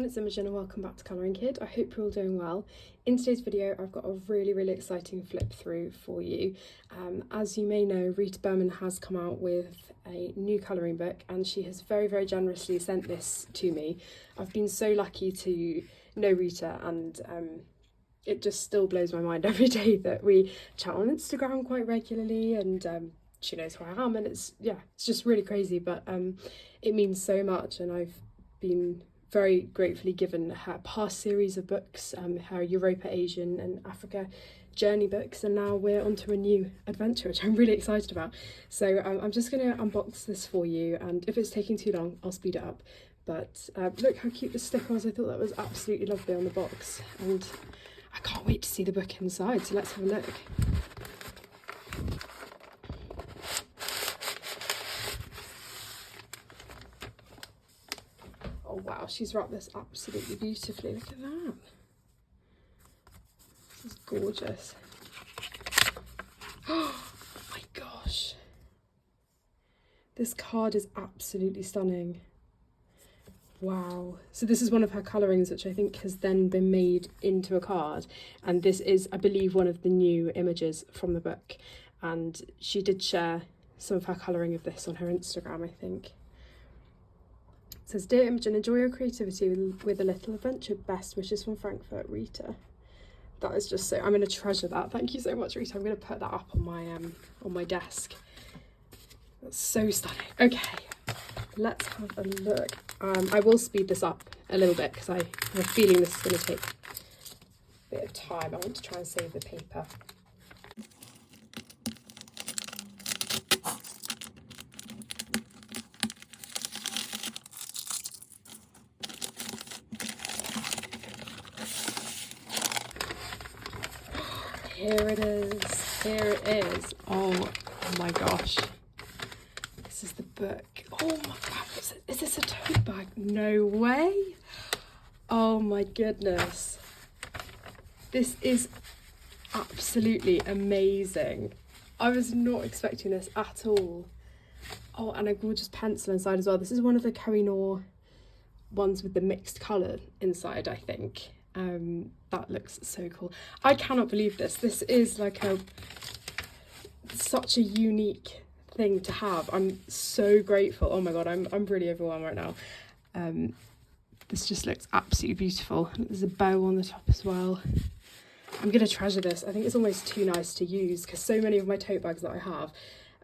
it's Imogen and welcome back to Colouring Kid. I hope you're all doing well. In today's video I've got a really exciting flip through for you. As you may know, Rita Berman has come out with a new colouring book and she has very generously sent this to me. I've been so lucky to know Rita and it just still blows my mind every day that we chat on Instagram quite regularly and she knows who I am, and it's just really crazy, but it means so much. And I've been very gratefully given her past series of books, her Europa, Asian and Africa journey books, and now we're onto a new adventure which I'm really excited about. So I'm just going to unbox this for you, and if it's taking too long I'll speed it up. But look how cute the sticker was. I thought that was absolutely lovely on the box, and I can't wait to see the book inside, so let's have a look. Oh wow, she's wrapped this absolutely beautifully. Look at that. This is gorgeous. Oh my gosh. This card is absolutely stunning. Wow. So this is one of her colourings which I think has then been made into a card, and this is, I believe, one of the new images from the book, and she did share some of her colouring of this on her Instagram, I think. It says, "Dear Imogen, enjoy your creativity with a little adventure. Best wishes from Frankfurt, Rita." That is just so, I'm going to treasure that. Thank you so much, Rita. I'm going to put that up on my desk. That's so stunning. Okay, let's have a look. I will speed this up a little bit because I have a feeling this is going to take a bit of time. I want to try and save the paper. Here it is, here it is. Oh my gosh. This is the book. Oh my god, is this a tote bag? No way. Oh my goodness. This is absolutely amazing. I was not expecting this at all. Oh, and a gorgeous pencil inside as well. This is one of the Kohinoor ones with the mixed colour inside, I think. That looks so cool. I cannot believe this. This is like such a unique thing to have. I'm so grateful. Oh my god, I'm really overwhelmed right now. This just looks absolutely beautiful. There's a bow on the top as well. I'm gonna treasure this. I think it's almost too nice to use because so many of my tote bags that I have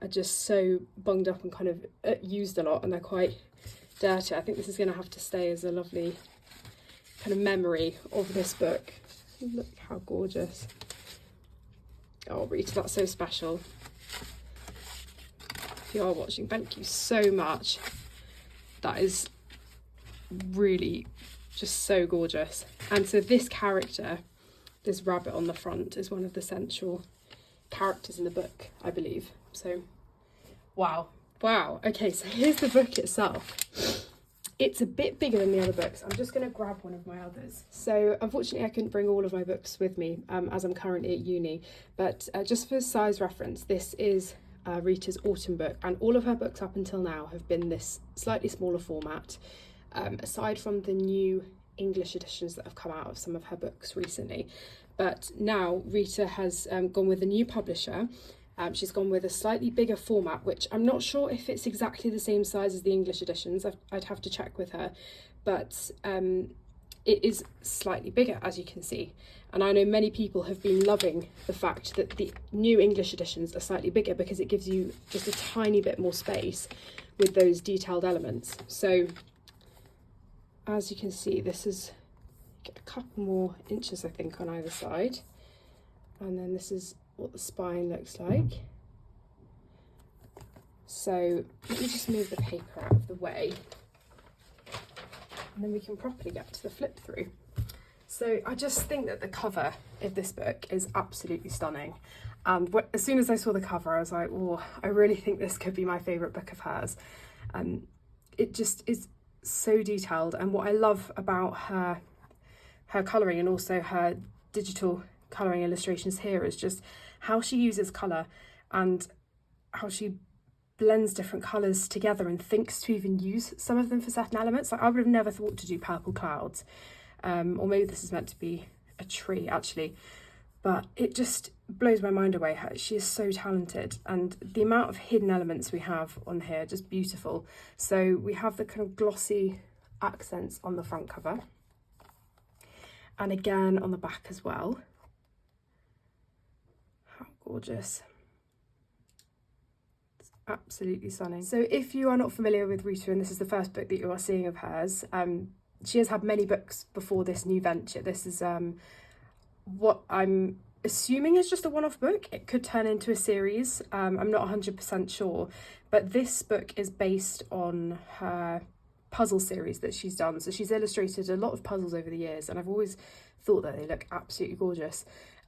are just so bunged up and kind of used a lot, and they're quite dirty. I think this is gonna have to stay as a lovely kind of memory of this book. Look how gorgeous. Oh Rita, that's so special. If you are watching, thank you so much. That is really just so gorgeous. And so this character, this rabbit on the front, is one of the central characters in the book, I believe. So wow. Okay, so here's the book itself. It's a bit bigger than the other books. I'm just going to grab one of my others. So unfortunately I couldn't bring all of my books with me as I'm currently at uni, but just for size reference, this is Rita's autumn book, and all of her books up until now have been this slightly smaller format, aside from the new English editions that have come out of some of her books recently. But now Rita has gone with a new publisher. She's gone with a slightly bigger format, which I'm not sure if it's exactly the same size as the English editions. I'd have to check with her, but it is slightly bigger, as you can see. And I know many people have been loving the fact that the new English editions are slightly bigger because it gives you just a tiny bit more space with those detailed elements. So as you can see, this is a couple more inches, I think, on either side. And then this is what the spine looks like. So let me just move the paper out of the way, and then we can properly get to the flip through. So I just think that the cover of this book is absolutely stunning, and as soon as I saw the cover I was like, oh, I really think this could be my favourite book of hers. It just is so detailed, and what I love about her colouring and also her digital colouring illustrations here is just how she uses colour and how she blends different colours together and thinks to even use some of them for certain elements. Like I would have never thought to do purple clouds, or maybe this is meant to be a tree actually, but it just blows my mind away. She is so talented, and the amount of hidden elements we have on here, just beautiful. So we have the kind of glossy accents on the front cover, and again on the back as well. How gorgeous. Absolutely stunning. So if you are not familiar with Rita and this is the first book that you are seeing of hers, she has had many books before this new venture. This is what I'm assuming is just a one-off book. It could turn into a series. I'm not 100% sure, but this book is based on her puzzle series that she's done. So she's illustrated a lot of puzzles over the years, and I've always thought that they look absolutely gorgeous.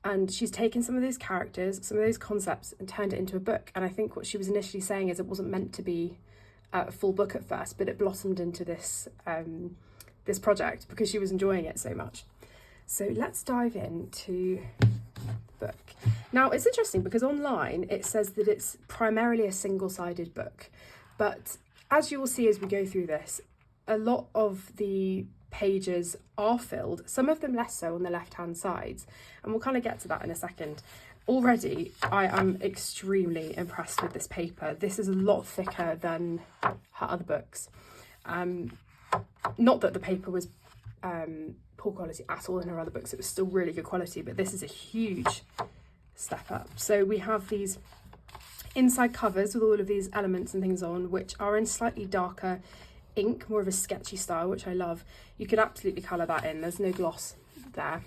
And she's taken some of those characters, some of those concepts, and turned it into a book. And I think what she was initially saying is it wasn't meant to be a full book at first, but it blossomed into this this project because she was enjoying it so much. So let's dive into the book. Now it's interesting because online it says that it's primarily a single-sided book, but as you will see as we go through this, a lot of the pages are filled, some of them less so on the left-hand sides, and we'll kind of get to that in a second. Already I am extremely impressed with this paper. This is a lot thicker than her other books. Not that the paper was poor quality at all in her other books, it was still really good quality, but this is a huge step up. So we have these inside covers with all of these elements and things on, which are in slightly darker ink, more of a sketchy style, which I love. You could absolutely colour that in, there's no gloss there.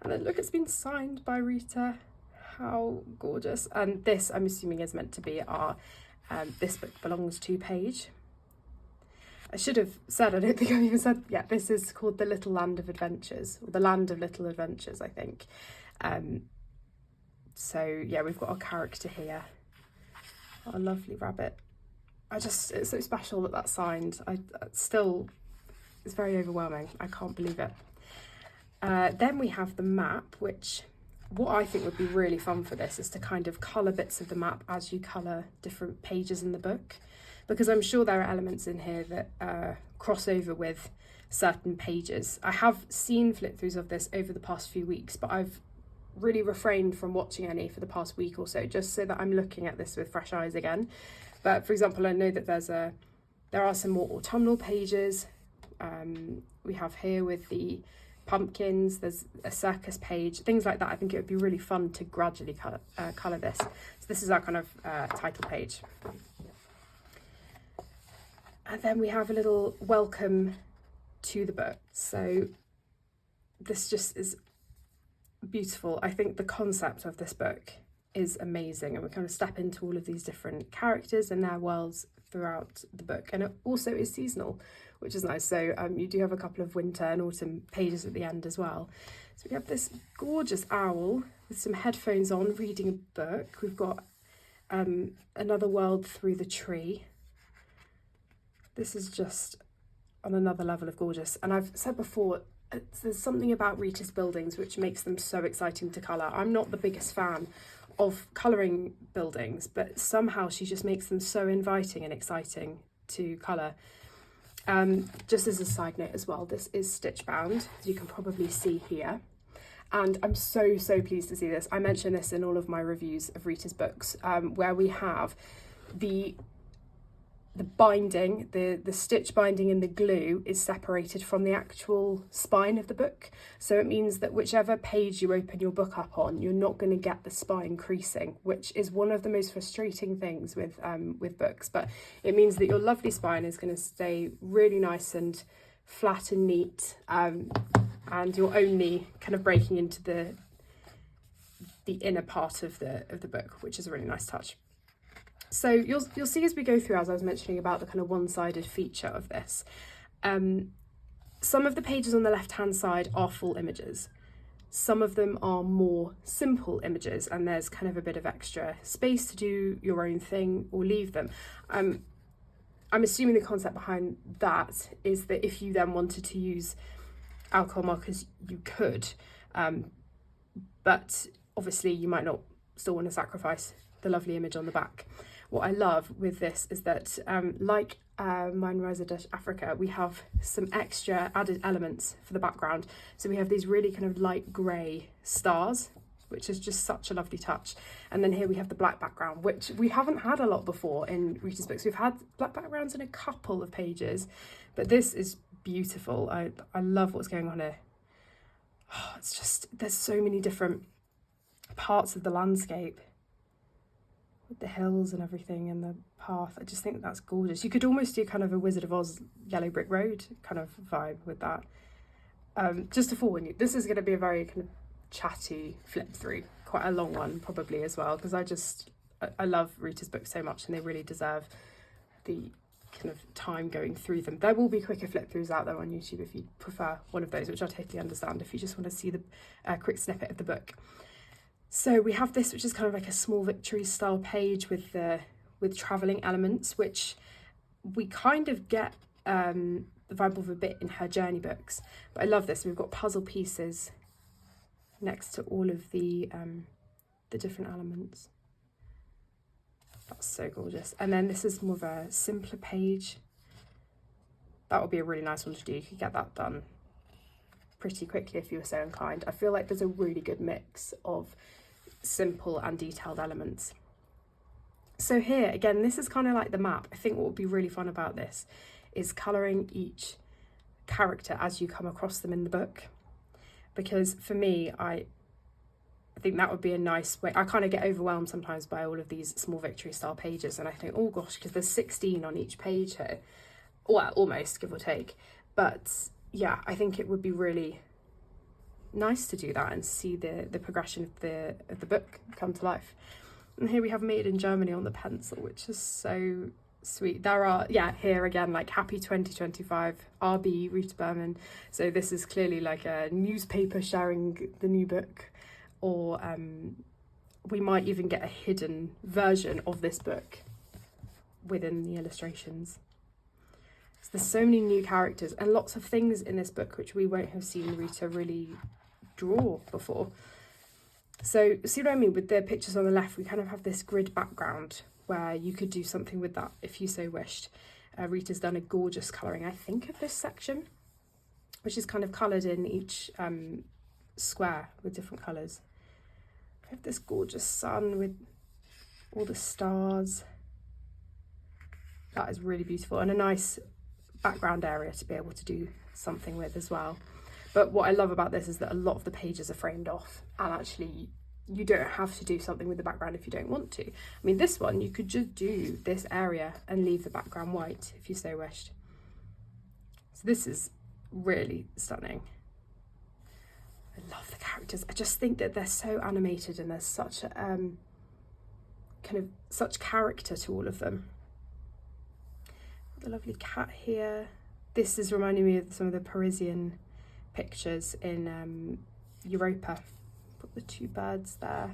And then look, it's been signed by Rita. How gorgeous. And this, I'm assuming, is meant to be our This Book Belongs To page. I should have said, I don't think I've even said, yeah, this is called The Little Land of Adventures, or The Land of Little Adventures, I think. So yeah, we've got our character here, our lovely rabbit. It's so special that that's signed. It's very overwhelming. I can't believe it. Then we have the map, which what I think would be really fun for this is to kind of colour bits of the map as you colour different pages in the book, because I'm sure there are elements in here that cross over with certain pages. I have seen flip-throughs of this over the past few weeks, but I've really refrained from watching any for the past week or so, just so that I'm looking at this with fresh eyes again. But for example, I know that there are some more autumnal pages. We have here with the pumpkins, there's a circus page, things like that. I think it would be really fun to gradually colour this. So this is our kind of title page. And then we have a little welcome to the book. So this just is beautiful. I think the concept of this book is amazing, and we kind of step into all of these different characters and their worlds throughout the book, and it also is seasonal, which is nice. So you do have a couple of winter and autumn pages at the end as well. So we have this gorgeous owl with some headphones on reading a book. We've got another world through the tree. This is just on another level of gorgeous, and I've said before, there's something about Rita's buildings which makes them so exciting to colour. I'm not the biggest fan of colouring buildings, but somehow she just makes them so inviting and exciting to colour. Just as a side note as well, this is stitch bound, as you can probably see here. And I'm so pleased to see this. I mention this in all of my reviews of Rita's books, where we have the binding, the stitch binding and the glue is separated from the actual spine of the book. So it means that whichever page you open your book up on, you're not going to get the spine creasing, which is one of the most frustrating things with books. But it means that your lovely spine is going to stay really nice and flat and neat, and you're only kind of breaking into the inner part of the book, which is a really nice touch. So you'll see as we go through, as I was mentioning about the kind of one-sided feature of this, some of the pages on the left-hand side are full images. Some of them are more simple images, and there's kind of a bit of extra space to do your own thing or leave them. I'm assuming the concept behind that is that if you then wanted to use alcohol markers, you could, but obviously you might not still want to sacrifice the lovely image on the back. what I love with this is that like Mine Rosa Africa, we have some extra added elements for the background. So we have these really kind of light grey stars, which is just such a lovely touch. And then here we have the black background, which we haven't had a lot before in Rita's books. We've had black backgrounds in a couple of pages, but this is beautiful. I love what's going on here. Oh, it's just, there's so many different parts of the landscape with the hills and everything and the path. I just think that's gorgeous. You could almost do kind of a Wizard of Oz Yellow Brick Road kind of vibe with that. Just to forewarn you, this is going to be a very kind of chatty flip through, quite a long one probably as well, because I love Rita's books so much and they really deserve the kind of time going through them. There will be quicker flip throughs out there on YouTube if you prefer one of those, which I totally understand if you just want to see the quick snippet of the book. So we have this, which is kind of like a small victory style page with travelling elements, which we kind of get the vibe of a bit in her journey books. But I love this. We've got puzzle pieces next to all of the different elements. That's so gorgeous. And then this is more of a simpler page. That would be a really nice one to do. You could get that done pretty quickly if you were so inclined. I feel like there's a really good mix of simple and detailed elements. So here, again, this is kind of like the map. I think what would be really fun about this is colouring each character as you come across them in the book. Because for me, I think that would be a nice way. I kind of get overwhelmed sometimes by all of these small victory style pages, and I think, oh gosh, because there's 16 on each page here. Well, almost, give or take. But yeah, I think it would be really nice to do that and see the progression of the book come to life. And here we have Made in Germany on the pencil, which is so sweet. There are, yeah, here again, like Happy 2025, RB, Rita Berman. So this is clearly like a newspaper sharing the new book, or we might even get a hidden version of this book within the illustrations. So there's so many new characters and lots of things in this book which we won't have seen Rita really draw before. So see what I mean with the pictures on the left? We kind of have this grid background where you could do something with that if you so wished. Rita's done a gorgeous colouring, I think, of this section, which is kind of coloured in each square with different colours. We have this gorgeous sun with all the stars. That is really beautiful, and a nice background area to be able to do something with as well. But what I love about this is that a lot of the pages are framed off, and actually you don't have to do something with the background if you don't want to. I mean, this one, you could just do this area and leave the background white if you so wished. So this is really stunning. I love the characters. I just think that they're so animated and there's such a kind of such character to all of them. The lovely cat here. This is reminding me of some of the Parisian pictures in Europa. Put the two birds there.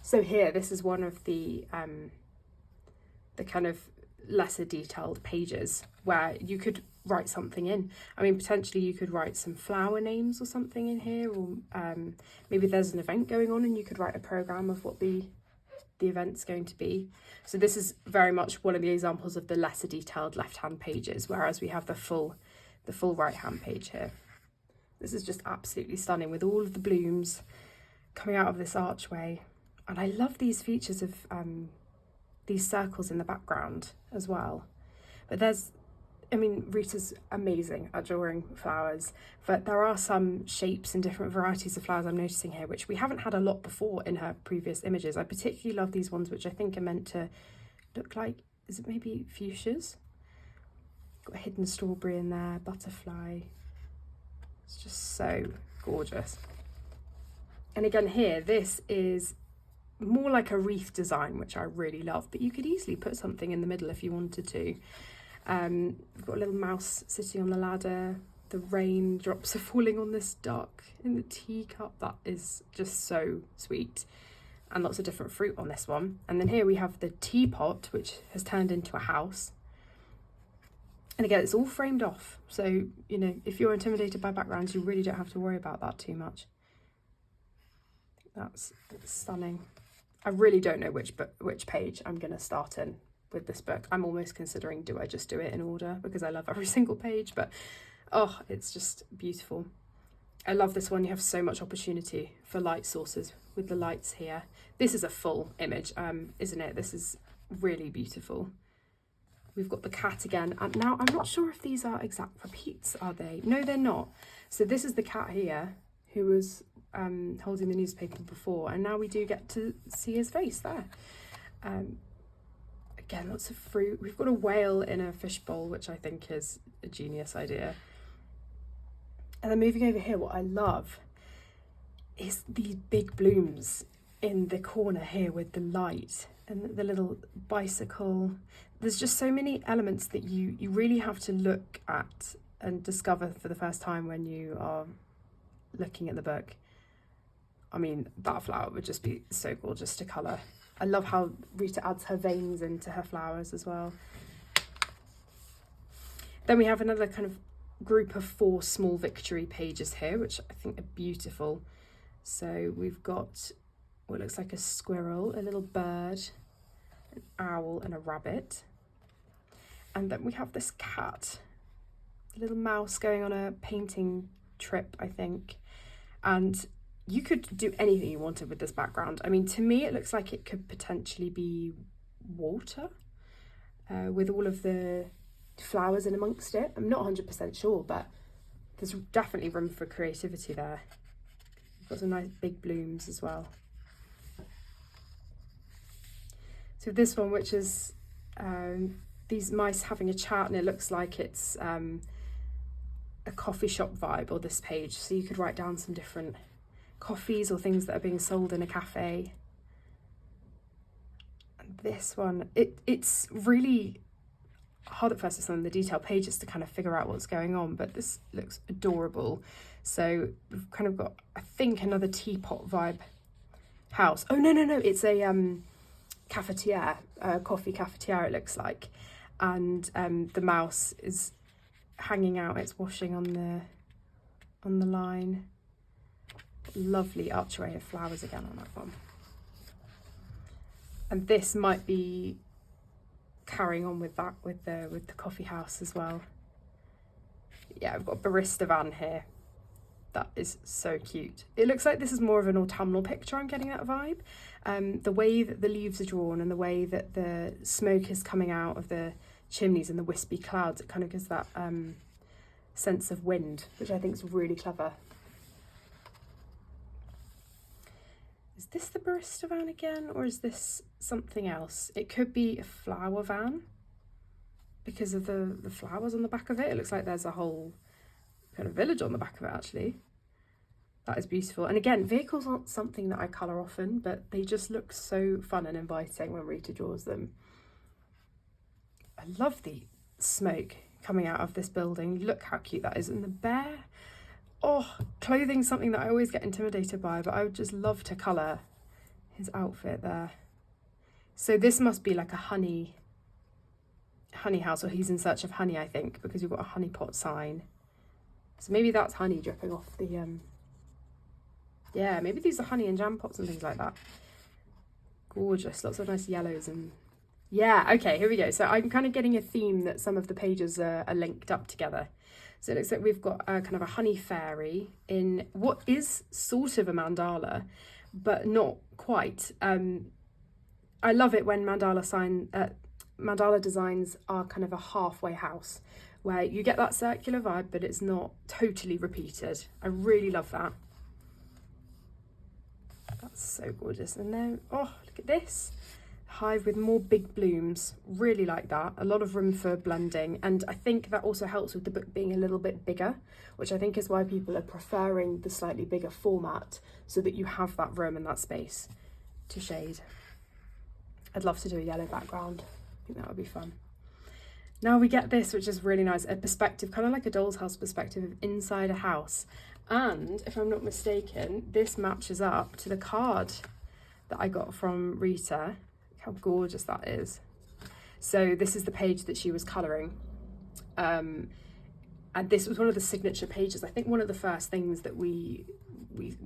So here, this is one of the kind of lesser detailed pages where you could write something in. I mean, potentially you could write some flower names or something in here, or maybe there's an event going on and you could write a program of what the event's going to be. So this is very much one of the examples of the lesser detailed left-hand pages, whereas we have the full right-hand page here. This is just absolutely stunning with all of the blooms coming out of this archway. And I love these features of these circles in the background as well. But there's, I mean, Rita's amazing at drawing flowers, but there are some shapes and different varieties of flowers I'm noticing here, which we haven't had a lot before in her previous images. I particularly love these ones, which I think are meant to look like, is it maybe fuchsias? Got a hidden strawberry in there, butterfly. It's just so gorgeous. And again here, this is more like a wreath design, which I really love, but you could easily put something in the middle if you wanted to. We've got a little mouse sitting on the ladder. The raindrops are falling on this duck in the teacup. That is just so sweet. And lots of different fruit on this one. And then here we have the teapot, which has turned into a house. And again, it's all framed off. So, you know, if you're intimidated by backgrounds, you really don't have to worry about that too much. That's stunning. I really don't know which page I'm going to start in with this book. I'm almost considering, do I just do it in order, because I love every single page, but oh, it's just beautiful. I love this one. You have so much opportunity for light sources with the lights here. This is a full image, isn't it? This is really beautiful. We've got the cat again, and now I'm not sure if these are exact repeats, are they? No, they're not. So this is the cat here who was holding the newspaper before, and now we do get to see his face there. Again, lots of fruit. We've got a whale in a fishbowl, which I think is a genius idea. And then moving over here, what I love is these big blooms in the corner here with the light and the little bicycle. There's just so many elements that you really have to look at and discover for the first time when you are looking at the book. I mean, that flower would just be so gorgeous to colour. I love how Rita adds her veins into her flowers as well. Then we have another kind of group of 4 small victory pages here, which I think are beautiful. So we've got what looks like a squirrel, a little bird, an owl and a rabbit. And then we have this cat, a little mouse going on a painting trip, I think. And you could do anything you wanted with this background. I mean, to me, it looks like it could potentially be water with all of the flowers in amongst it. I'm not 100% sure, but there's definitely room for creativity there. We've got some nice big blooms as well. So this one, which is these mice having a chat, and it looks like it's a coffee shop vibe, or this page. So you could write down some different coffees or things that are being sold in a cafe. And this one, it's really hard at first with some of the detailed pages to kind of figure out what's going on, but this looks adorable. So we've kind of got, I think, another teapot vibe house. Oh no, it's a cafetiere, a coffee cafetiere it looks like, and the mouse is hanging out, it's washing on the line. Lovely archway of flowers again on that one. And this might be carrying on with that, with the coffee house as well. Yeah, I've got a barista van here. That is so cute. It looks like this is more of an autumnal picture, I'm getting that vibe. The way that the leaves are drawn and the way that the smoke is coming out of the chimneys and the wispy clouds, it kind of gives that sense of wind, which I think is really clever. Is this the barista van again, or is this something else? It could be a flower van because of the flowers on the back of it. It looks like there's a whole kind of village on the back of it, actually. That is beautiful. And again, vehicles aren't something that I colour often, but they just look so fun and inviting when Rita draws them. I love the smoke coming out of this building. Look how cute that is. And the bear, oh, clothing's something that I always get intimidated by, but I would just love to colour his outfit there. So this must be like a honey house, or he's in search of honey, I think, because we've got a honey pot sign. So maybe that's honey dripping off the, yeah, maybe these are honey and jam pots and things like that. Gorgeous, lots of nice yellows and, yeah, okay, here we go. So I'm kind of getting a theme that some of the pages are linked up together. So it looks like we've got a kind of a honey fairy in what is sort of a mandala, but not quite. I love it when mandala designs are kind of a halfway house, where you get that circular vibe, but it's not totally repeated. I really love that. That's so gorgeous. And then, oh, look at this. Hive with more big blooms. Really like that. A lot of room for blending. And I think that also helps with the book being a little bit bigger, which I think is why people are preferring the slightly bigger format, so that you have that room and that space to shade. I'd love to do a yellow background. I think that would be fun. Now we get this, which is really nice, a perspective, kind of like a doll's house perspective of inside a house. And if I'm not mistaken, this matches up to the card that I got from Rita. Look how gorgeous that is. So this is the page that she was colouring. And this was one of the signature pages. I think one of the first things that we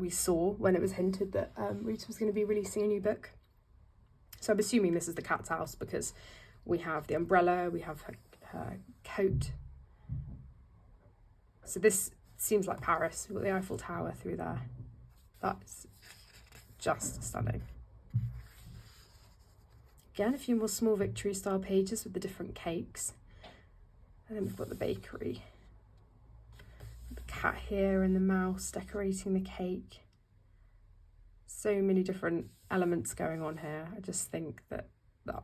saw when it was hinted that Rita was going to be releasing a new book. So I'm assuming this is the cat's house because we have the umbrella, we have her coat. So this seems like Paris. We've got the Eiffel Tower through there. That's just stunning. Again, a few more small Victory style pages with the different cakes. And then we've got the bakery. The cat here and the mouse decorating the cake. So many different elements going on here. I just think that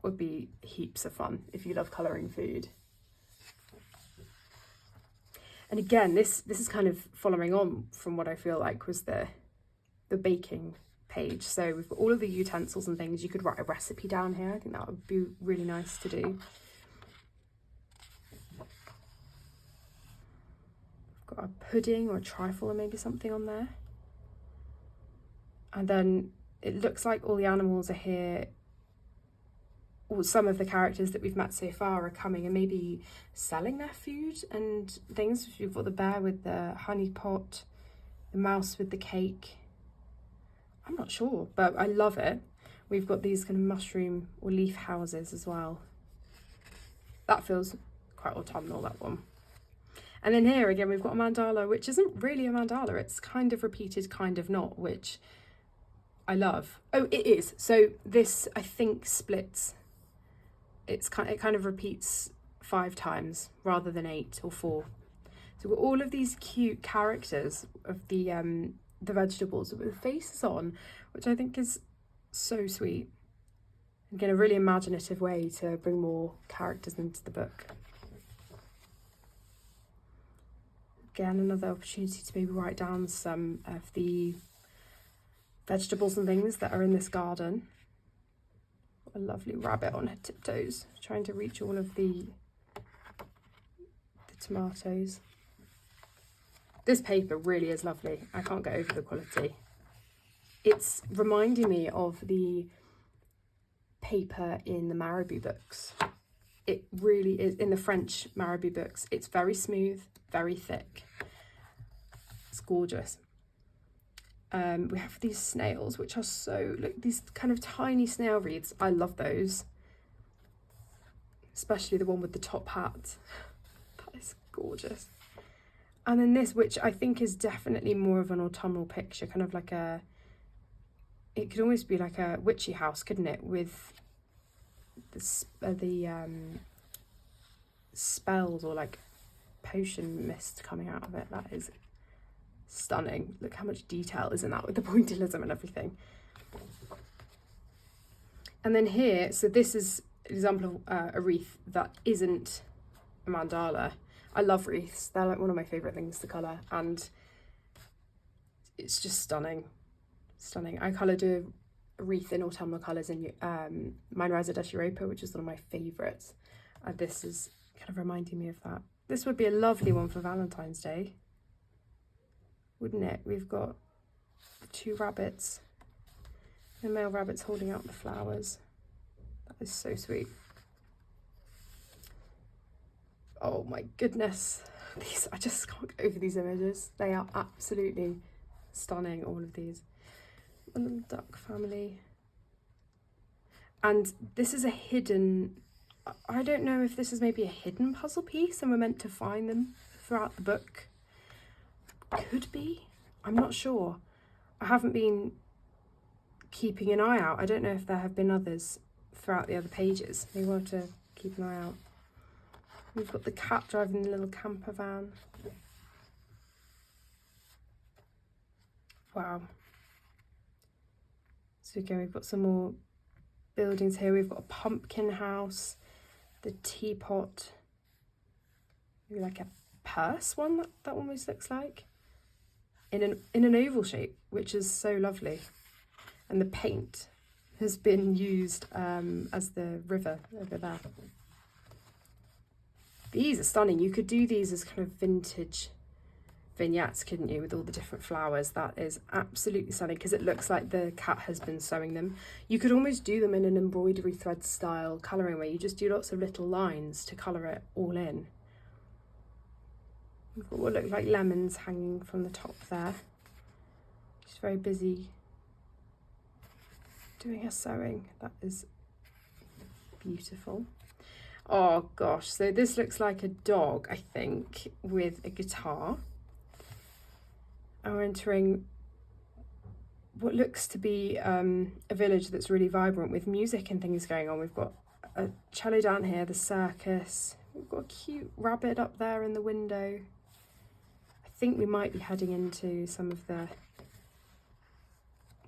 would be heaps of fun if you love colouring food. And again, this is kind of following on from what I feel like was the baking page. So we've got all of the utensils and things. You could write a recipe down here. I think that would be really nice to do. We've got a pudding or a trifle or maybe something on there. And then it looks like all the animals are here. Or some of the characters that we've met so far are coming and maybe selling their food and things. You've got the bear with the honey pot, the mouse with the cake. I'm not sure, but I love it. We've got these kind of mushroom or leaf houses as well. That feels quite autumnal, that one. And then here again, we've got a mandala, which isn't really a mandala. It's kind of repeated, kind of not, which I love. Oh, it is. So this, I think, splits. It kind of repeats 5 times rather than 8 or 4. So we've got all of these cute characters of the vegetables with faces on, which I think is so sweet. Again, a really imaginative way to bring more characters into the book. Again, another opportunity to maybe write down some of the vegetables and things that are in this garden. A lovely rabbit on her tiptoes, trying to reach all of the tomatoes. This paper really is lovely. I can't get over the quality. It's reminding me of the paper in the Marabou books. It really is, in the French Marabou books. It's very smooth, very thick. It's gorgeous. We have these snails, which are so, look, these kind of tiny snail wreaths. I love those. Especially the one with the top hat. That is gorgeous. And then this, which I think is definitely more of an autumnal picture, kind of like it could almost be like a witchy house, couldn't it? With the spells or like potion mist coming out of it. That is stunning. Look how much detail is in that with the pointillism and everything. And then here, so this is an example of a wreath that isn't a mandala. I love wreaths. They're like one of my favourite things to colour, and it's just stunning. Stunning. I coloured a wreath in autumnal colours in Mine Reza d'Europa, which is one of my favourites. This is kind of reminding me of that. This would be a lovely one for Valentine's Day, wouldn't it? We've got the 2 rabbits, the male rabbits holding out the flowers. That is so sweet. Oh my goodness, these, I just can't get over these images. They are absolutely stunning, all of these. A little duck family. And this is a hidden, I don't know if this is maybe a hidden puzzle piece and we're meant to find them throughout the book. Could be, I'm not sure. I haven't been keeping an eye out. I don't know if there have been others throughout the other pages. Maybe we'll have to keep an eye out. We've got the cat driving the little camper van. Wow. So again, we've got some more buildings here. We've got a pumpkin house, the teapot, maybe like a purse one that almost looks like, in an oval shape, which is so lovely. And the paint has been used as the river over there. These are stunning. You could do these as kind of vintage vignettes, couldn't you, with all the different flowers? That is absolutely stunning because it looks like the cat has been sewing them. You could almost do them in an embroidery thread style colouring where you just do lots of little lines to colour it all in. We've got what look like lemons hanging from the top there. She's very busy doing her sewing. That is Beautiful. Oh gosh, so this looks like a dog, I think, with a guitar. And we're entering what looks to be a village that's really vibrant with music and things going on. We've got a cello down here, the circus. We've got a cute rabbit up there in the window. I think we might be heading into some of the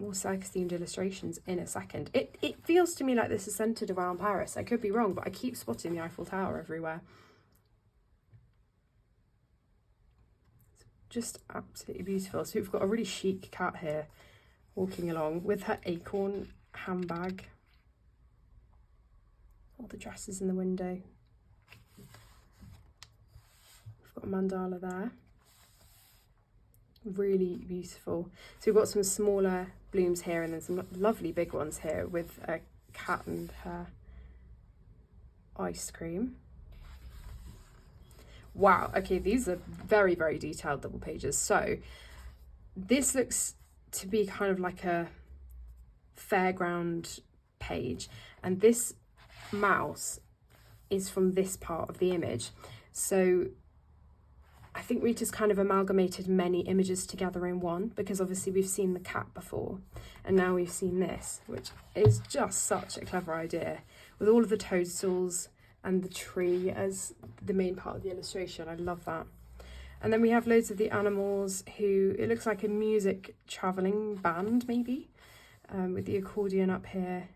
more circus-themed illustrations in a second. It feels to me like this is centred around Paris. I could be wrong, but I keep spotting the Eiffel Tower everywhere. It's just absolutely beautiful. So we've got a really chic cat here walking along with her acorn handbag. All the dresses in the window. We've got a mandala there. Really beautiful. So we've got some smaller blooms here and then some lovely big ones here with a cat and her ice cream. Wow, okay, these are very, very detailed double pages. So this looks to be kind of like a Fairground page, and this mouse is from this part of the image. So I think we just kind of amalgamated many images together in one, because obviously we've seen the cat before and now we've seen this, which is just such a clever idea, with all of the toadstools and the tree as the main part of the illustration. I love that. And then we have loads of the animals who, it looks like a music travelling band maybe, with the accordion up here.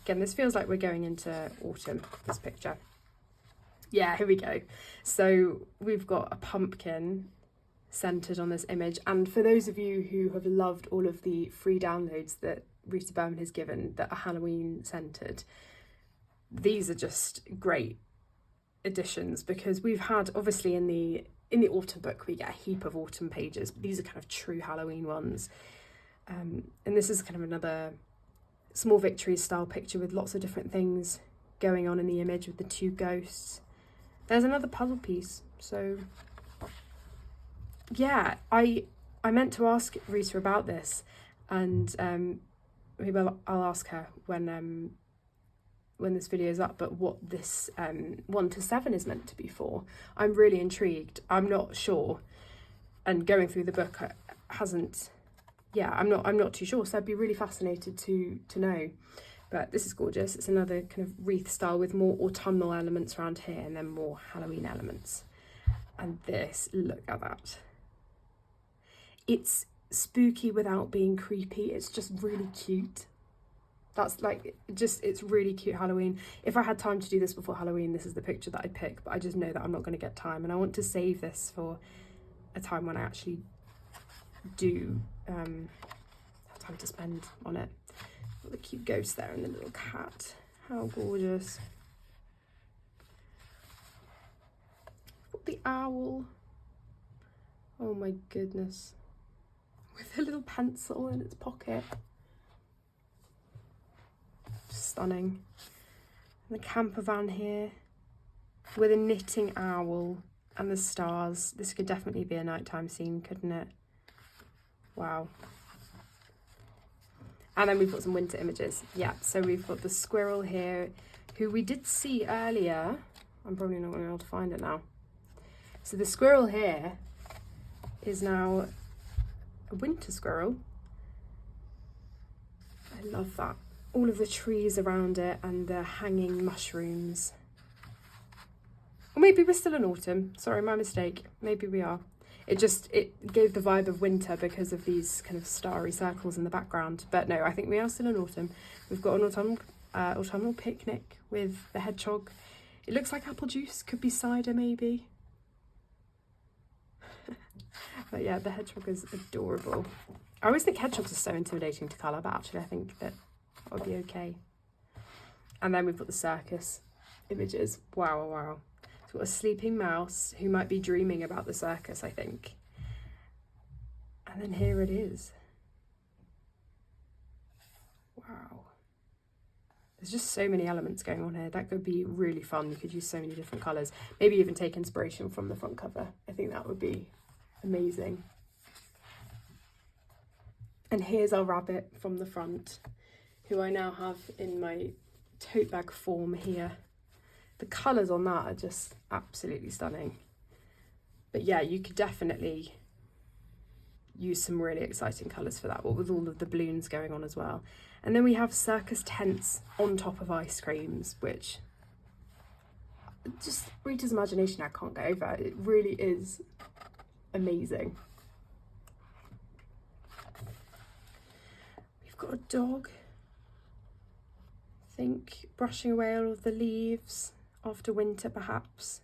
Again, this feels like we're going into autumn, this picture. Yeah, here we go. So we've got a pumpkin centred on this image. And for those of you who have loved all of the free downloads that Rita Berman has given that are Halloween centred, these are just great additions, because we've had, obviously in the autumn book, we get a heap of autumn pages, but these are kind of true Halloween ones. And this is kind of another Small Victories style picture with lots of different things going on in the image with the two ghosts. There's another puzzle piece. So yeah, I meant to ask Rita about this, and maybe I'll ask her when this video is up, but what this 1 to 7 is meant to be for. I'm really intrigued. I'm not sure, and going through the book hasn't, yeah, I'm not too sure, so I'd be really fascinated to know. But this is gorgeous. It's another kind of wreath style with more autumnal elements around here and then more Halloween elements. And this, look at that. It's spooky without being creepy. It's just really cute. That's like, just, it's really cute Halloween. If I had time to do this before Halloween, this is the picture that I'd pick, but I just know that I'm not going to get time, and I want to save this for a time when I actually do have time to spend on it. Got the cute ghost there and the little cat. How gorgeous. Got the owl. Oh my goodness. With a little pencil in its pocket. Stunning. And the camper van here with a knitting owl and the stars. This could definitely be a nighttime scene, couldn't it? Wow. And then we've got some winter images. Yeah, so we've got the squirrel here, who we did see earlier. I'm probably not going to be able to find it now. So the squirrel here is now a winter squirrel. I love that. All of the trees around it and the hanging mushrooms. Or maybe we're still in autumn. Sorry, my mistake. Maybe we are. It gave the vibe of winter because of these kind of starry circles in the background. But no, I think we are still in autumn. We've got an autumnal picnic with the hedgehog. It looks like apple juice. Could be cider, maybe. But yeah, the hedgehog is adorable. I always think hedgehogs are so intimidating to colour, but actually I think that would be okay. And then we've got the circus images. Wow, wow. So we've got a sleeping mouse who might be dreaming about the circus, I think. And then here it is. Wow. There's just so many elements going on here. That could be really fun. You could use so many different colours. Maybe even take inspiration from the front cover. I think that would be amazing. And here's our rabbit from the front, who I now have in my tote bag form here. The colours on that are just absolutely stunning. But yeah, you could definitely use some really exciting colours for that, what with all of the balloons going on as well. And then we have circus tents on top of ice creams, which just Rita's imagination I can't get over. It really is amazing. We've got a dog, I think, brushing away all of the leaves after winter, perhaps,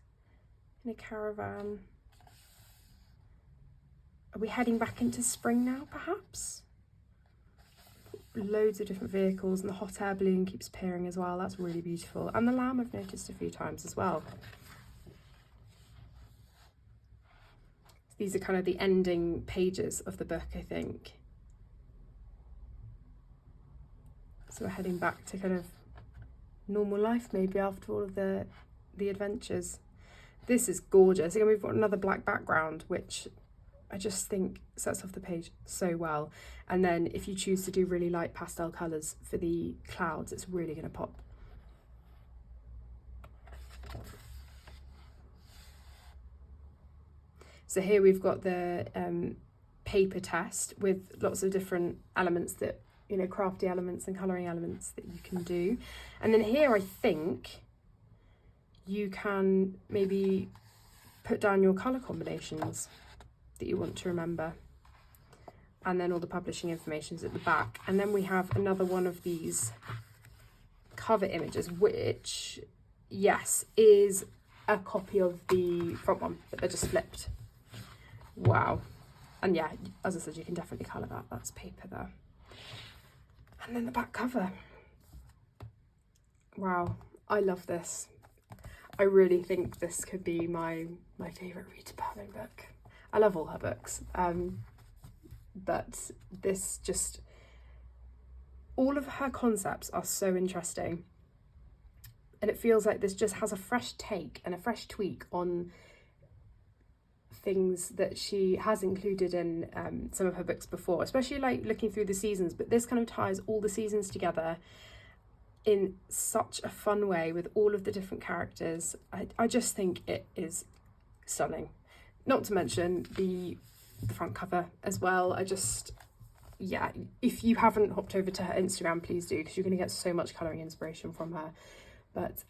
in a caravan. Are we heading back into spring now, perhaps? Loads of different vehicles, and the hot air balloon keeps appearing as well. That's really beautiful. And the lamb I've noticed a few times as well. These are kind of the ending pages of the book, I think. So we're heading back to kind of normal life maybe after all of the adventures. This is gorgeous. Again, we've got another black background, which I just think sets off the page so well. And then if you choose to do really light pastel colours for the clouds, it's really going to pop. So here we've got the paper test with lots of different elements that, you know, crafty elements and colouring elements that you can do. And then here I think you can maybe put down your colour combinations that you want to remember, and then all the publishing information is at the back. And then we have another one of these cover images, which, yes, is a copy of the front one, but they're just flipped. Wow. And yeah, as I said, you can definitely colour that. That's paper there. And then the back cover. Wow, I love this. I really think this could be my favourite Rita Berman book. I love all her books, but this just, all of her concepts are so interesting, and it feels like this just has a fresh take and a fresh tweak on things that she has included in some of her books before, especially like looking through the seasons, but this kind of ties all the seasons together in such a fun way with all of the different characters. I just think it is stunning. Not to mention the front cover as well. I just, yeah, if you haven't hopped over to her Instagram, please do, because you're going to get so much colouring inspiration from her. But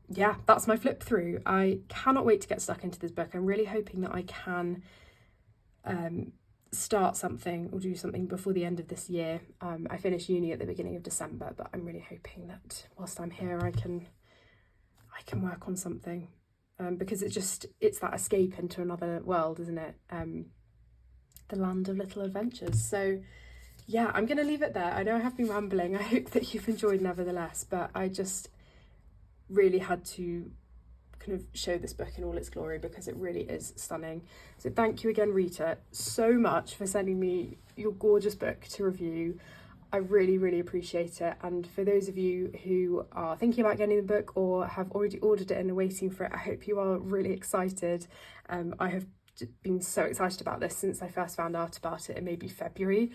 yeah, that's my flip through. I cannot wait to get stuck into this book. I'm really hoping that I can start something or do something before the end of this year. I finish uni at the beginning of December, but I'm really hoping that whilst I'm here I can work on something. Because it's that escape into another world, isn't it? The land of little adventures. So yeah, I'm going to leave it there. I know I have been rambling. I hope that you've enjoyed nevertheless, but I just really had to kind of show this book in all its glory because it really is stunning. So thank you again, Rita, so much for sending me your gorgeous book to review. I really, really appreciate it. And for those of you who are thinking about getting the book or have already ordered it and are waiting for it, I hope you are really excited. I have been so excited about this since I first found out about it in maybe February.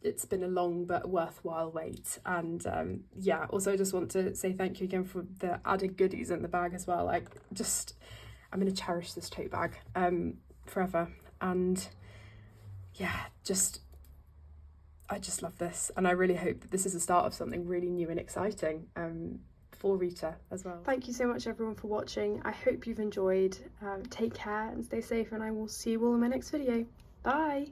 It's been a long but worthwhile wait. And yeah, also I just want to say thank you again for the added goodies in the bag as well. I'm going to cherish this tote bag forever. And yeah, I just love this, and I really hope that this is the start of something really new and exciting for Rita as well. Thank you so much everyone for watching. I hope you've enjoyed. Take care and stay safe, and I will see you all in my next video. Bye!